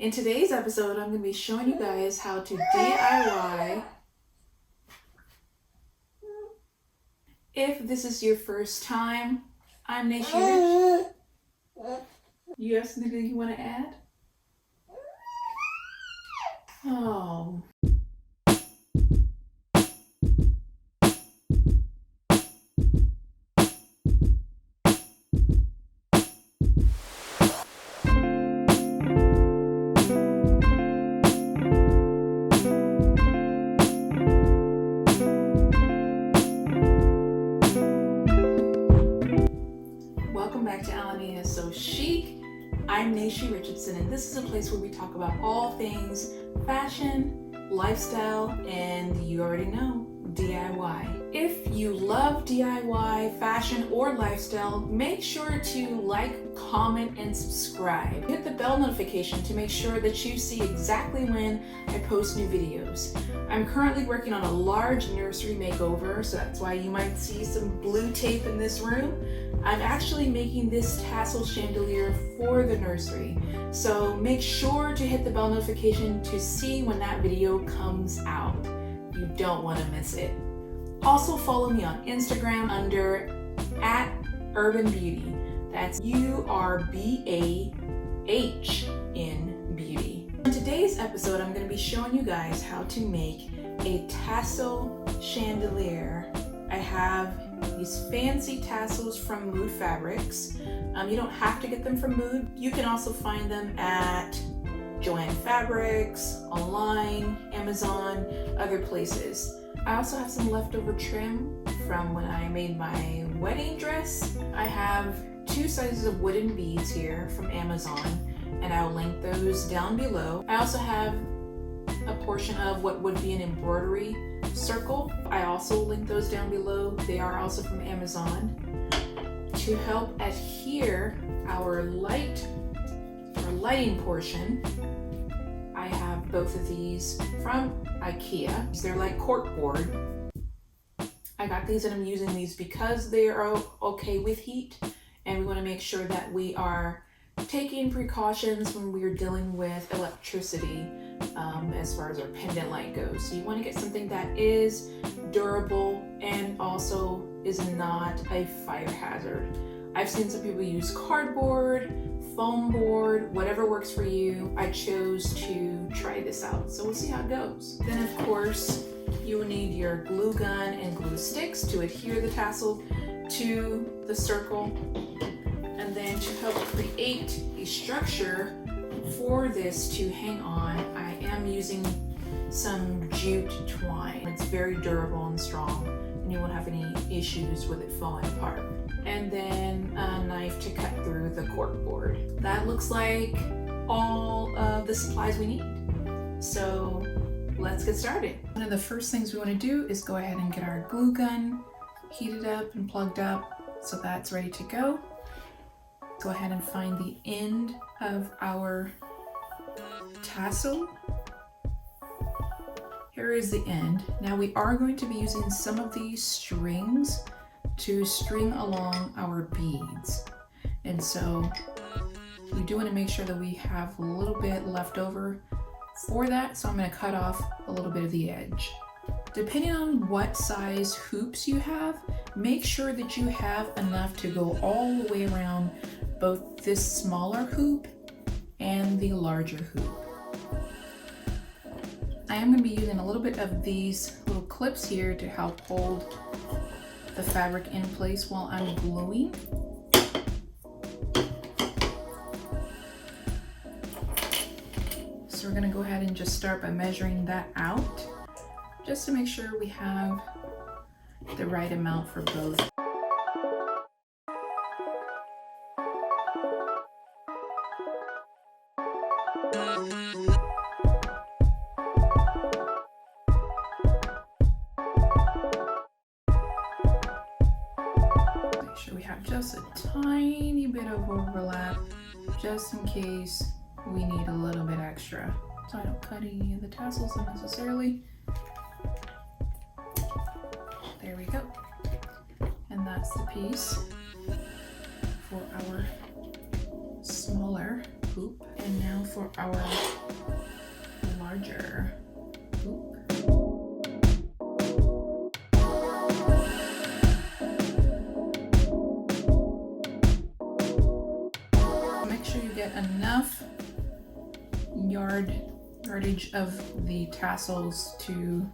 In today's episode, I'm going to be showing you guys how to DIY. If this is your first time, I'm Nursery Rich. You have something you want to add? Oh. Welcome back to Alanaya So Chic. I'm Nursery Richardson, and this is a place where we talk about all things fashion, lifestyle, and you already know, DIY. If you love DIY, fashion, or lifestyle, make sure to like, comment, and subscribe. Hit the bell notification to make sure that you see exactly when I post new videos. I'm currently working on a large nursery makeover, so that's why you might see some blue tape in this room. I'm actually making this tassel chandelier for the nursery, so make sure to hit the bell notification to see when that video comes out. You don't want to miss it. Also follow me on Instagram under @UrbanBeauty. That's URBAH in beauty. In today's episode, I'm going to be showing you guys how to make a tassel chandelier. I have these fancy tassels from Mood Fabrics. You don't have to get them from Mood. You can also find them at Joann Fabrics, online, Amazon, other places. I also have some leftover trim from when I made my wedding dress. I have 2 sizes of wooden beads here from Amazon, and I'll link those down below. I also have a portion of what would be an embroidery circle. I also link those down below. They are also from Amazon. To help adhere our lighting portion, I have both of these from IKEA. They're like corkboard. I got these and I'm using these because they are okay with heat, and we want to make sure that we are taking precautions when we are dealing with electricity as far as our pendant light goes. So you want to get something that is durable and also is not a fire hazard. I've seen some people use cardboard, foam board, whatever works for you. I chose to try this out, so we'll see how it goes. Then of course, you will need your glue gun and glue sticks to adhere the tassel to the circle. And then to help create a structure for this to hang on, I am using some jute twine. It's very durable and strong, and you won't have any issues with it falling apart. And then a knife to cut through the corkboard. That looks like all of the supplies we need. So let's get started. One of the first things we want to do is go ahead and get our glue gun heated up and plugged up, so that's ready to go. Go ahead and find the end of our tassel. Here is the end. Now we are going to be using some of these strings to string along our beads. And so we do want to make sure that we have a little bit left over for that. So I'm going to cut off a little bit of the edge. Depending on what size hoops you have, make sure that you have enough to go all the way around both this smaller hoop and the larger hoop. I am going to be using a little bit of these little clips here to help hold the fabric in place while I'm gluing. So we're going to go ahead and just start by measuring that out, just to make sure we have the right amount for both. Make sure we have just a tiny bit of overlap, just in case we need a little bit extra, so I don't cut any of the tassels unnecessarily. There we go. And that's the piece for our smaller hoop. And now for our larger hoop. Make sure you get enough yardage of the tassels to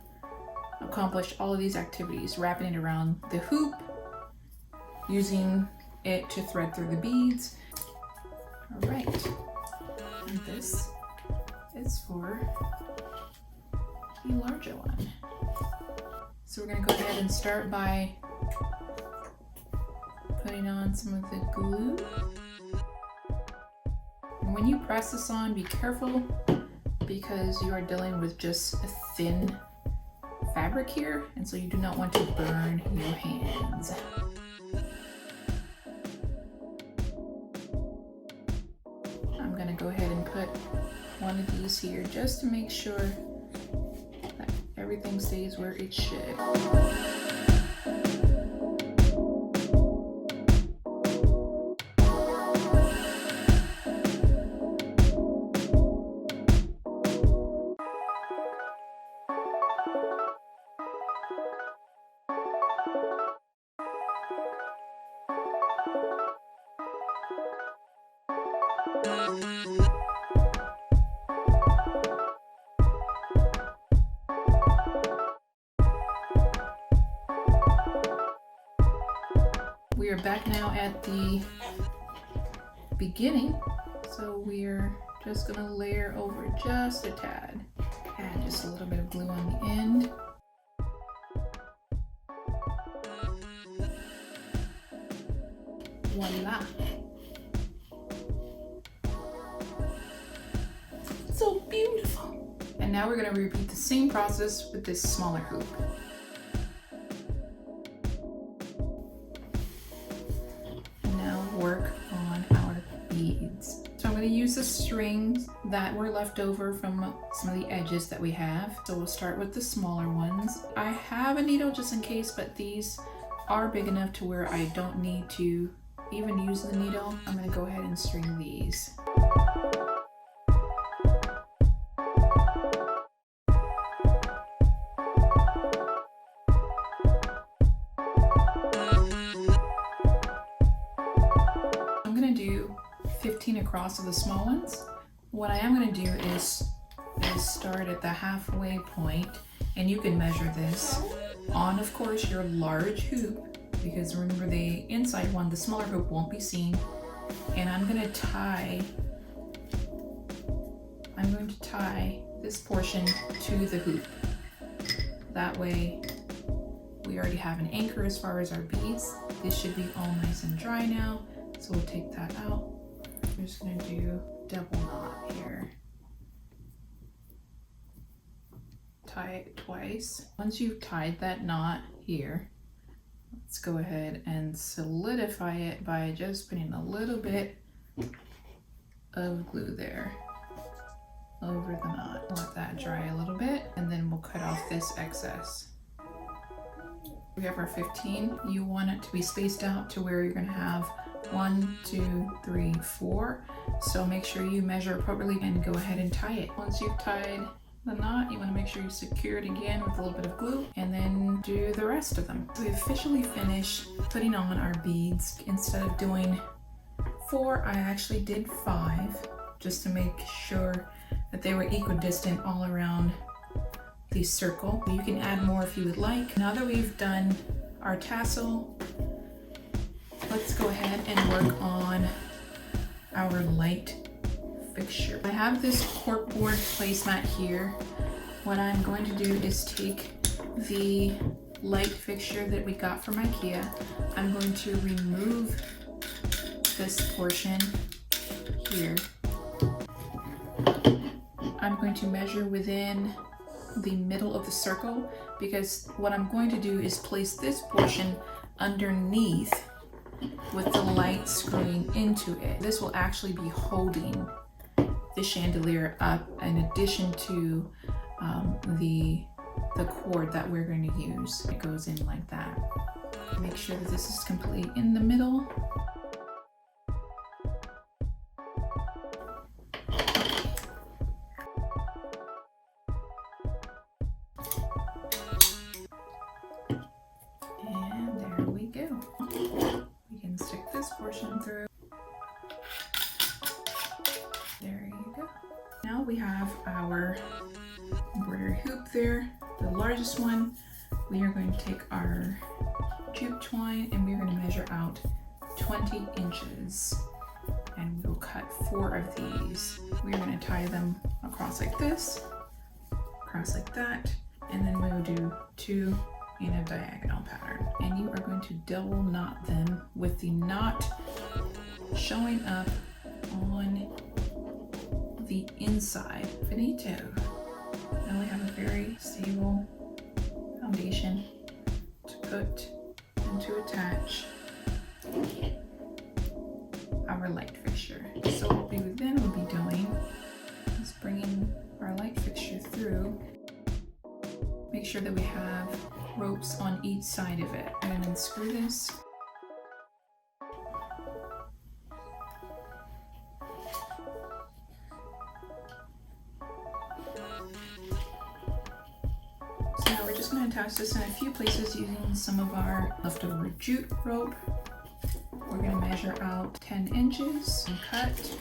accomplish all of these activities, wrapping it around the hoop, using it to thread through the beads. All right, and this is for the larger one. So we're gonna go ahead and start by putting on some of the glue. And when you press this on, be careful because you are dealing with just a thin fabric here, and so you do not want to burn your hands. I'm gonna go ahead and put one of these here just to make sure that everything stays where it should. We are back now at the beginning, so we're just gonna layer over just a tad. Add just a little bit of glue on the end. Voila! So beautiful! And now we're gonna repeat the same process with this smaller hoop. Work on our beads. So I'm going to use the strings that were left over from some of the edges that we have. So we'll start with the smaller ones. I have a needle just in case, but these are big enough to where I don't need to even use the needle. I'm going to go ahead and string these. I'm going to do 15 across of the small ones. What I am going to do is start at the halfway point, and you can measure this on, of course, your large hoop, because remember the inside one, the smaller hoop, won't be seen. And I'm going to tie this portion to the hoop. That way we already have an anchor as far as our beads. This should be all nice and dry now. So we'll take that out. I'm just gonna do double knot here. Tie it twice. Once you've tied that knot here, let's go ahead and solidify it by just putting a little bit of glue there over the knot. Let that dry a little bit, and then we'll cut off this excess. We have our 15. You want it to be spaced out to where you're gonna have 1, 2, 3, 4. So make sure you measure appropriately and go ahead and tie it. Once you've tied the knot, you want to make sure you secure it again with a little bit of glue, and then do the rest of them. So we officially finished putting on our beads. Instead of doing 4, I actually did 5, just to make sure that they were equidistant all around the circle. You can add more if you would like. Now that we've done our tassel, let's go ahead and work on our light fixture. I have this corkboard placemat here. What I'm going to do is take the light fixture that we got from IKEA. I'm going to remove this portion here. I'm going to measure within the middle of the circle, because what I'm going to do is place this portion underneath with the light screwing into it. This will actually be holding the chandelier up in addition to the cord that we're going to use. It goes in like that. Make sure that this is completely in the middle. Now we have our embroidery hoop there, the largest one. We are going to take our jute twine and we're going to measure out 20 inches. And we'll cut 4 of these. We're going to tie them across like this, across like that, and then we will do 2 in a diagonal pattern. And you are going to double knot them with the knot showing up on the inside. Finito. Now we have a very stable foundation to put and to attach our light fixture. So what we would then be doing is bringing our light fixture through. Make sure that we have ropes on each side of it, and then screw this. So now we're just going to attach this in a few places using some of our leftover jute rope. We're going to measure out 10 inches and cut.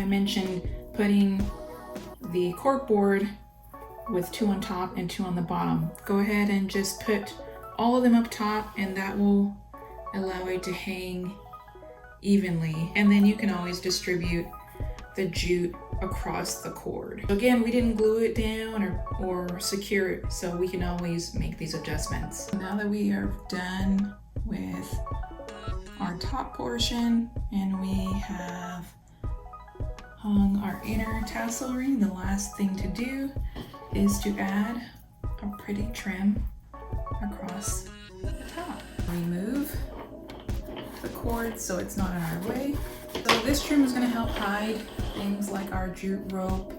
Mentioned putting the corkboard with 2 on top and 2 on the bottom. Go ahead and just put all of them up top, and that will allow it to hang evenly. And then you can always distribute the jute across the cord. Again, we didn't glue it down or secure it, so we can always make these adjustments. Now that we are done with our top portion and we have hung our inner tassel ring, the last thing to do is to add a pretty trim across the top. Remove the cord so it's not in our way. So this trim is going to help hide things like our jute rope,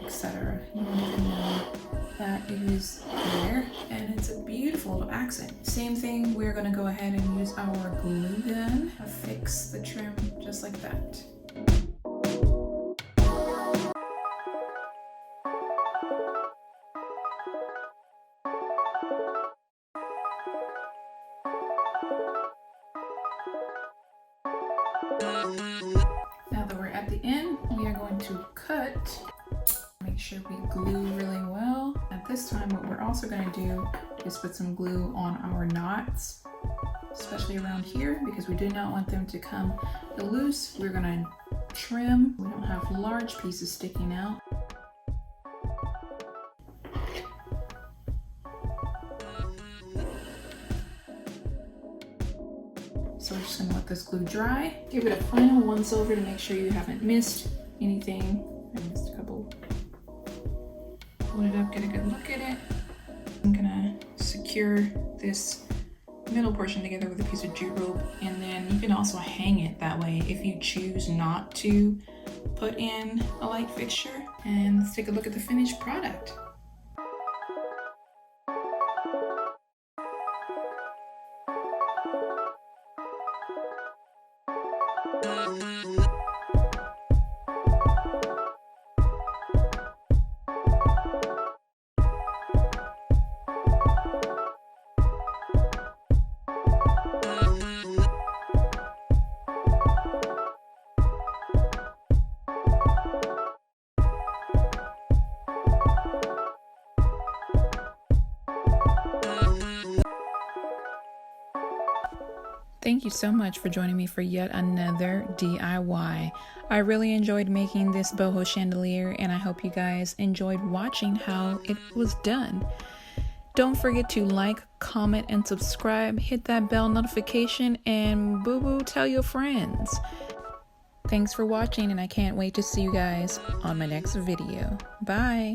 etc. You want to know that it is there, and it's a beautiful little accent. Same thing, we're going to go ahead and use our glue gun to fix the trim just like that. Now that we're at the end, we are going to cut. Make sure we glue really well. At this time, what we're also going to do is put some glue on our knots, especially around here, because we do not want them to come loose. We're going to trim. We don't have large pieces sticking out. So we're just going to let this glue dry. Give it a final once over to make sure you haven't missed anything. I missed a couple. Hold it up, get a good look at it. I'm going to secure this middle portion together with a piece of jute rope, and then you can also hang it that way if you choose not to put in a light fixture. And let's take a look at the finished product. Thank you so much for joining me for yet another DIY. I really enjoyed making this boho chandelier, and I hope you guys enjoyed watching how it was done. Don't forget to like, comment, and subscribe. Hit that bell notification, and boo-boo, tell your friends. Thanks for watching, and I can't wait to see you guys on my next video. Bye!